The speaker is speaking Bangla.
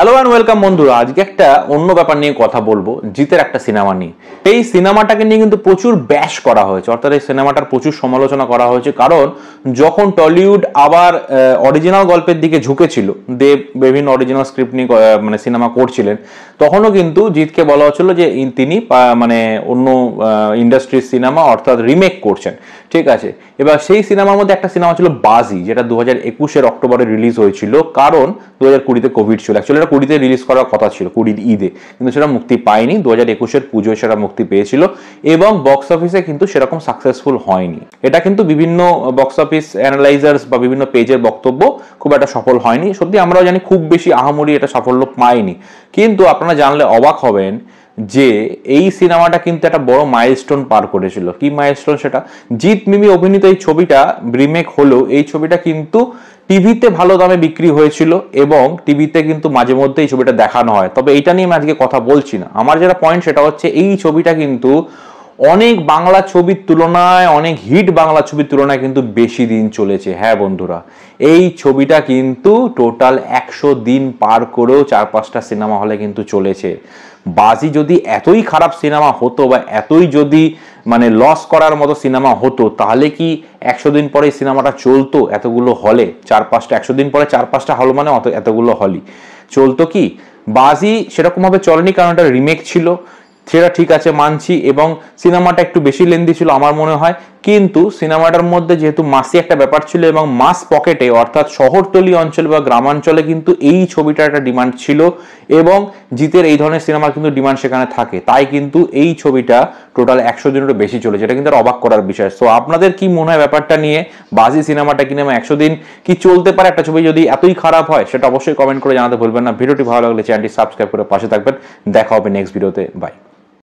হ্যালো অ্যান্ড ওয়েলকাম বন্ধুরা। আজকে একটা অন্য ব্যাপার নিয়ে কথা বলবো, জিতের একটা সিনেমা নিয়ে। এই সিনেমাটাকে নিয়ে কিন্তু প্রচুর ব্যাশ করা হয়েছে, অর্থাৎ এই সিনেমাটার প্রচুর সমালোচনা করা হয়েছে। কারণ যখন টলিউড আবার অরিজিনাল গল্পের দিকে ঝুঁকেছিল, দেব বিভিন্ন অরিজিনাল স্ক্রিপ্ট নিয়ে মানে সিনেমা করছিলেন, তখনও কিন্তু জিতকে বলা হচ্ছিল যে তিনি মানে অন্য ইন্ডাস্ট্রির সিনেমা অর্থাৎ রিমেক করছেন। ঠিক আছে, এবার সেই সিনেমার মধ্যে একটা সিনেমা ছিল বাজি, যেটা 2021 অক্টোবরে রিলিজ হয়েছিল। কারণ 2020-তে কোভিড ছিল, অ্যাকচুয়ালি এটা 20-তে রিলিজ করার কথা ছিল, 20 ঈদে, কিন্তু সেটা মুক্তি পায়নি। 2021-এর পুজোয় সেটা মুক্তি পেয়েছিল এবং বক্স অফিসে কিন্তু সেরকম সাকসেসফুল হয়নি। এটা কিন্তু বিভিন্ন বক্স অফিস অ্যানালাইজার্স বা বিভিন্ন পেজের বক্তব্য, খুব একটা সফল হয়নি। সত্যি আমরাও জানি খুব বেশি আহামরি এটা সাফল্য পায়নি, কিন্তু আপনারা জানলে অবাক হবেন যে এই সিনেমাটা কিন্তু একটা বড় মাইলস্টোন পার করেছিল। কি মাইলস্টোন সেটা? জিৎ মিমি অভিনীত এই ছবিটা রিমেক হলেও এই ছবিটা কিন্তু টিভিতে ভালো দামে বিক্রি হয়েছিল এবং টিভিতে কিন্তু মাঝে মধ্যে এই ছবিটা দেখানো হয়। তবে এইটা নিয়ে আমি আজকে কথা বলছি না। আমার যেটা পয়েন্ট সেটা হচ্ছে এই ছবিটা কিন্তু অনেক বাংলা ছবির তুলনায়, অনেক হিট বাংলা ছবির তুলনায় কিন্তু বেশি দিন চলেছে। হ্যাঁ বন্ধুরা, এই ছবিটা কিন্তু টোটাল 100 দিন পার করেও 4-5টা সিনেমা হলে কিন্তু চলেছে। বাজি যদি এতই খারাপ সিনেমা হতো বা এতই যদি মানে লস করার মতো সিনেমা হতো, তাহলে কি 100 দিন পরে সিনেমাটা চলতো এতগুলো হলে? 4-5টা 100 দিন পরে 4-5টা হল মানে এতগুলো হলই চলতো কি? বাজি সেরকমভাবে চলেনি, কারণ এটা রিমেক ছিল, সেটা ঠিক আছে মানছি। এবং সিনেমাটা একটু বেশি লেন্দি ছিল আমার মনে হয়, কিন্তু সিনেমাটার মধ্যে যেহেতু মাসি একটা ব্যাপার ছিল এবং মাস পকেটে অর্থাৎ শহরতলি অঞ্চল বা গ্রামাঞ্চলে কিন্তু এই ছবিটার একটা ডিমান্ড ছিল এবং জিতের এই ধরনের সিনেমার কিন্তু ডিমান্ড সেখানে থাকে, তাই কিন্তু এই ছবিটা টোটাল 100 দিনেরও বেশি চলেছে। এটা কিন্তু আর অবাক করার বিষয়। সো আপনাদের কি মনে হয় ব্যাপারটা নিয়ে? বাজি সিনেমাটা কিনে 100 দিন কি চলতে পারে একটা ছবি যদি এতই খারাপ হয়? সেটা অবশ্যই কমেন্ট করে জানাতে ভুলবেন না। ভিডিওটি ভালো লাগলে চ্যানেলটি সাবস্ক্রাইব করে পাশে থাকবেন। দেখা হবে নেক্সট ভিডিওতে। বাই।